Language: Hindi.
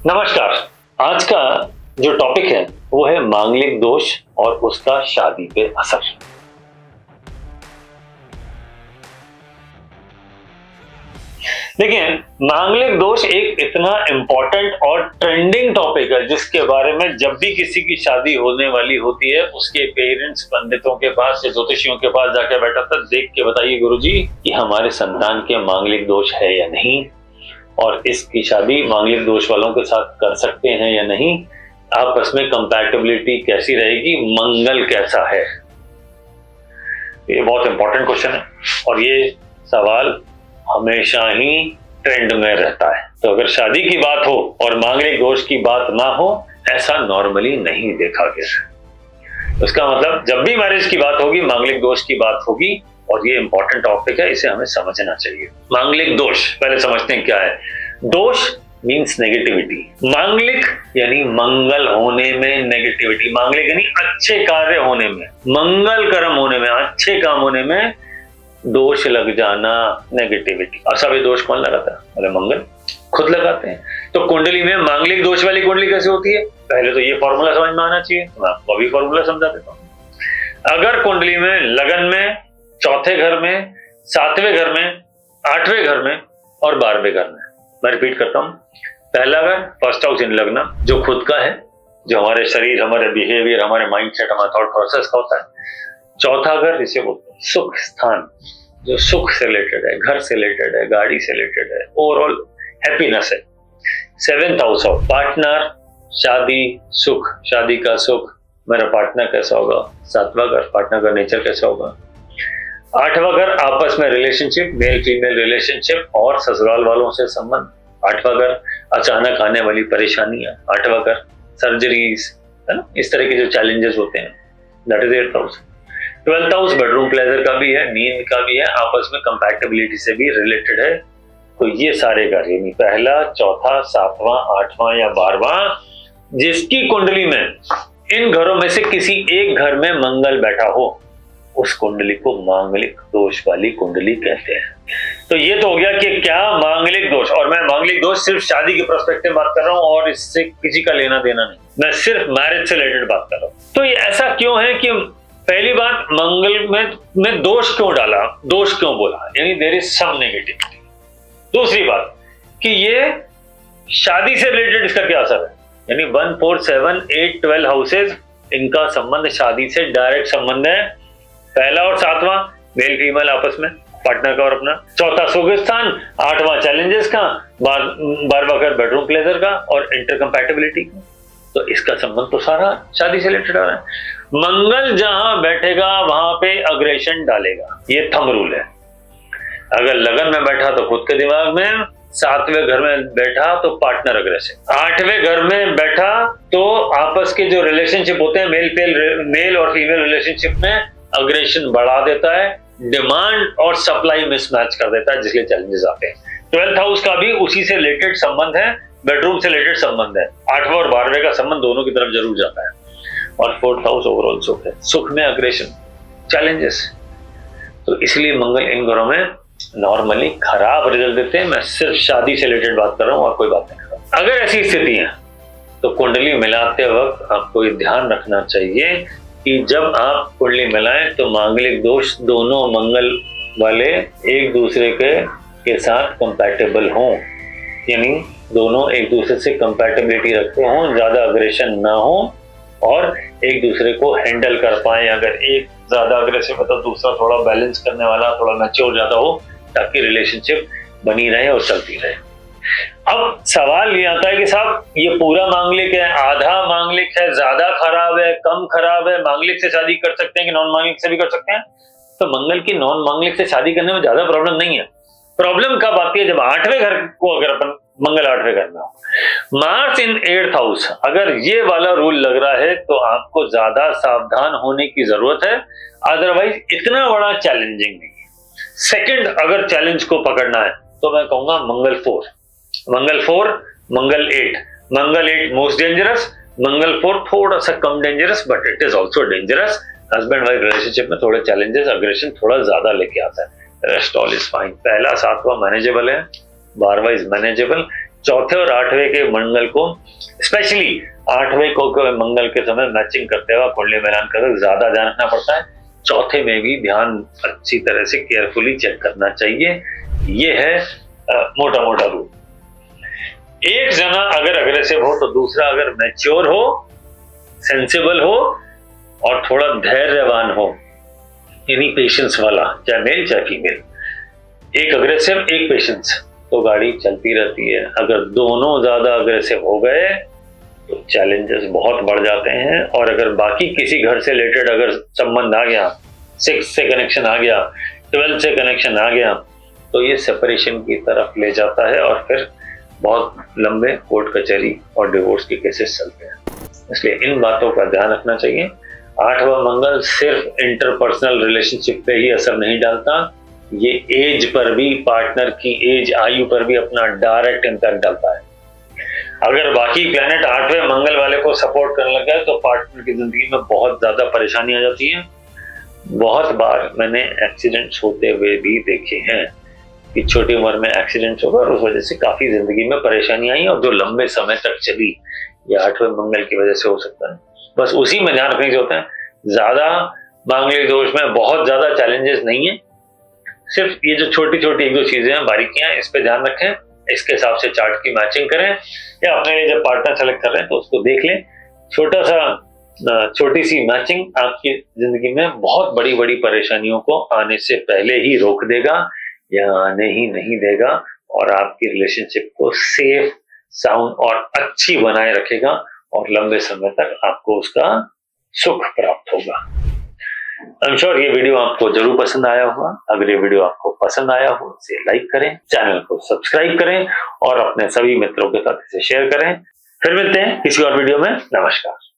नमस्कार। आज का जो टॉपिक है वो है मांगलिक दोष और उसका शादी पे असर। देखिए, मांगलिक दोष एक इतना इंपॉर्टेंट और ट्रेंडिंग टॉपिक है जिसके बारे में जब भी किसी की शादी होने वाली होती है उसके पेरेंट्स पंडितों के पास या ज्योतिषियों के पास जाकर बैठा था, देख के बताइए गुरुजी कि हमारे संतान के मांगलिक दोष है या नहीं, और इसकी शादी मांगलिक दोष वालों के साथ कर सकते हैं या नहीं, आपस में कंपैटिबिलिटी कैसी रहेगी, मंगल कैसा है। ये बहुत इंपॉर्टेंट क्वेश्चन है और ये सवाल हमेशा ही ट्रेंड में रहता है। तो अगर शादी की बात हो और मांगलिक दोष की बात ना हो, ऐसा नॉर्मली नहीं देखा गया। उसका मतलब जब भी मैरिज की बात होगी मांगलिक दोष की बात होगी, और ये इंपॉर्टेंट टॉपिक है, इसे हमें समझना चाहिए। मांगलिक दोष पहले समझते हैं क्या है। दोष मीन्स नेगेटिविटी। मांगलिक यानी मंगल होने में नेगेटिविटी। मांगलिक यानी अच्छे कार्य होने में, मंगल कर्म होने में, अच्छे काम होने में दोष लग जाना, नेगेटिविटी। और सब ये दोष कौन लगाता है? अरे मंगल खुद लगाते हैं। तो कुंडली में मांगलिक दोष वाली कुंडली कैसे होती है? पहले तो ये फॉर्मूला समझ में आना चाहिए, मैं आपको अभी फॉर्मूला समझा देता हूं। अगर कुंडली में लगन में, चौथे घर में, सातवें घर में, आठवें घर में और 12वें घर में, मैं रिपीट करता हूं, पहला घर फर्स्ट हाउस इन लग्न, जो खुद का है, जो हमारे शरीर, हमारे बिहेवियर, हमारे माइंडसेट, हमारा थॉट प्रोसेस का होता है। चौथा घर इसे बोलते हैं सुख स्थान, जो सुख से रिलेटेड है, घर से रिलेटेड है, गाड़ी से रिलेटेड है, ओवरऑल हैप्पीनेस है। 7th हाउस ऑफ पार्टनर, शादी, सुख, शादी का सुख, मेरा पार्टनर कैसा होगा। 7वां घर पार्टनर का नेचर कैसा होगा। 8वां घर आपस में रिलेशनशिप, मेल फीमेल रिलेशनशिप और ससुराल वालों से संबंध। 8वां घर अचानक आने वाली परेशानियां। 8वां घर सर्जरीज, है ना, इस तरह के जो चैलेंजेस होते हैं, that is 8th house. 12th house bedroom pleasure का भी है, नींद का भी है, आपस में कंपैटिबिलिटी से भी रिलेटेड है। तो ये सारे घर यानी पहला, चौथा, 7वां, 8वां या 12वां, जिसकी कुंडली में इन घरों में से किसी एक घर में मंगल बैठा हो, उस कुंडली को मांगलिक दोष वाली कुंडली कहते हैं। तो ये तो हो गया कि क्या मांगलिक दोष, और मैं मांगलिक दोष सिर्फ शादी के पर्सपेक्टिव बात कर रहा हूं और इससे किसी का लेना देना नहीं, मैं सिर्फ मैरिज से रिलेटेड बात कर रहा हूं। तो ये ऐसा क्यों है कि पहली बात, मंगल में दोष क्यों डाला, दोष क्यों बोला, यानी देयर इज सम नेगेटिविटी। दूसरी बात कि ये शादी से रिलेटेड इसका क्या असर है, यानी 1, 4, 7, 8, 12 हाउसेज, इनका संबंध शादी से डायरेक्ट संबंध है। पहला और 7वां मेल फीमेल आपस में, पार्टनर का और अपना। चौथा सुख स्थान, 8वां चैलेंजेस का, 12वां घर बेडरूम प्लेजर का और इंटरकंपैटिबिलिटी का। तो इसका संबंध तो सारा शादी से रिलेटेड आ रहा है। मंगल जहां बैठेगा वहां पे अग्रेशन डालेगा, ये थंब रूल है। अगर लगन में बैठा तो खुद के दिमाग में, 7वें घर में बैठा तो पार्टनर अग्रेसिव, 8वें घर में बैठा तो आपस के जो रिलेशनशिप होते हैं मेल और फीमेल रिलेशनशिप में अग्रेशन बढ़ा देता है, डिमांड और सप्लाई मिसमैच कर देता है, जिसके चैलेंजेस आते हैं। 12th हाउस का भी उसी से रिलेटेड संबंध है, बेडरूम से रिलेटेड संबंध है। 8वां और 12वें का संबंध दोनों की तरफ जरूर जाता है। और 4th हाउस ओवरऑल सुख है, सुख में अग्रेशन, चैलेंजेस। तो इसलिए मंगल इन घरों में नॉर्मली खराब रिजल्ट देते हैं। मैं सिर्फ शादी से रिलेटेड बात कर रहा हूं और कोई बात नहीं कर रहा। अगर ऐसी स्थिति है तो कुंडली मिलाते वक्त आपको ये ध्यान रखना चाहिए कि जब आप कुंडली मिलाएं तो मांगलिक दोष दोनों मंगल वाले एक दूसरे के साथ कंपैटिबल हों, यानी दोनों एक दूसरे से कंपैटिबिलिटी रखते हों, ज्यादा अग्रेशन ना हो और एक दूसरे को हैंडल कर पाए। अगर एक ज्यादा अग्रेसिव है तो दूसरा थोड़ा बैलेंस करने वाला, थोड़ा मैच्योर ज्यादा हो, ताकि रिलेशनशिप बनी रहे और चलती रहे। अब सवाल ये आता है कि साहब ये पूरा मांगलिक है, आधा मांगलिक है, ज्यादा खराब है, कम खराब है, मांगलिक से शादी कर सकते हैं कि नॉन मांगलिक से भी कर सकते हैं? तो मंगल की नॉन मांगलिक से शादी करने में ज्यादा प्रॉब्लम नहीं है। प्रॉब्लम कब आती है? जब 8वें घर को अगर अपन मंगल 8वें घर में हो, मार्स इन 8th हाउस, अगर ये वाला रूल लग रहा है तो आपको ज्यादा सावधान होने की जरूरत है, अदरवाइज इतना बड़ा चैलेंजिंग नहीं है। सेकंड, अगर चैलेंज को पकड़ना है तो मैं कहूंगा मंगल 4, मंगल 4, मंगल 8, मंगल 8 मोस्ट डेंजरस, मंगल 4 थोड़ा सा कम dangerous, but it is also dangerous. Husband wife relationship में थोड़े चैलेंजेस, अग्रेशन थोड़ा ज्यादा लेके आता है। Rest all is fine. पहला 7वां मैनेजेबल है, 12वां इज मैनेजेबल, चौथे और आठवें के मंगल को, स्पेशली आठवें को मंगल के समय मैचिंग करते हुए कुंडली मिलान करते ज्यादा ध्यान रखना पड़ता है। चौथे में भी ध्यान अच्छी तरह से केयरफुली चेक करना चाहिए। ये है मोटा मोटा रूल। एक जना अगर अग्रेसिव हो तो दूसरा अगर मैच्योर हो, सेंसिबल हो और थोड़ा धैर्यवान हो, यानी पेशेंस वाला, चाहे मेल चाहे फीमेल, एक अग्रेसिव एक पेशेंस, तो गाड़ी चलती रहती है। अगर दोनों ज्यादा अग्रेसिव हो गए तो चैलेंजेस बहुत बढ़ जाते हैं। और अगर बाकी किसी घर से रिलेटेड अगर संबंध आ गया, 6 से कनेक्शन आ गया, 12 से कनेक्शन आ गया, तो ये सेपरेशन की तरफ ले जाता है और फिर बहुत लंबे कोर्ट कचहरी और डिवोर्स के केसेस चलते हैं। इसलिए इन बातों का ध्यान रखना चाहिए। आठवां मंगल सिर्फ इंटरपर्सनल रिलेशनशिप पे ही असर नहीं डालता, ये एज पर भी, पार्टनर की एज, आयु पर भी अपना डायरेक्ट इम्पैक्ट डालता है। अगर बाकी प्लैनेट आठवें मंगल वाले को सपोर्ट करने लग गए तो पार्टनर की जिंदगी में बहुत ज्यादा परेशानी आ जाती है। बहुत बार मैंने एक्सीडेंट्स होते हुए भी देखे हैं कि छोटी उम्र में एक्सीडेंट्स होगा और उस वजह से काफी जिंदगी में परेशानी आई और जो लंबे समय तक चली, ये आठवें मंगल की वजह से हो सकता है। बस उसी में ध्यान रखने की जरूरत है। ज्यादा मांगलिक दोष में बहुत ज्यादा चैलेंजेस नहीं है, सिर्फ ये जो छोटी छोटी एक दो चीजें हैं, बारीकियां, इस पे ध्यान रखें। इसके हिसाब से चार्ट की मैचिंग करें, या अपने लिए जब पार्टनर सेलेक्ट कर रहे हैं तो उसको देख लें। छोटी सी मैचिंग आपकी जिंदगी में बहुत बड़ी बड़ी परेशानियों को आने से पहले ही रोक देगा या आने ही नहीं देगा, और आपकी रिलेशनशिप को सेफ, साउंड और अच्छी बनाए रखेगा और लंबे समय तक आपको उसका सुख प्राप्त होगा। आई एम श्योर ये वीडियो आपको जरूर पसंद आया होगा। अगर ये वीडियो आपको पसंद आया हो इसे लाइक करें, चैनल को सब्सक्राइब करें और अपने सभी मित्रों के साथ इसे शेयर करें। फिर मिलते हैं किसी और वीडियो में। नमस्कार।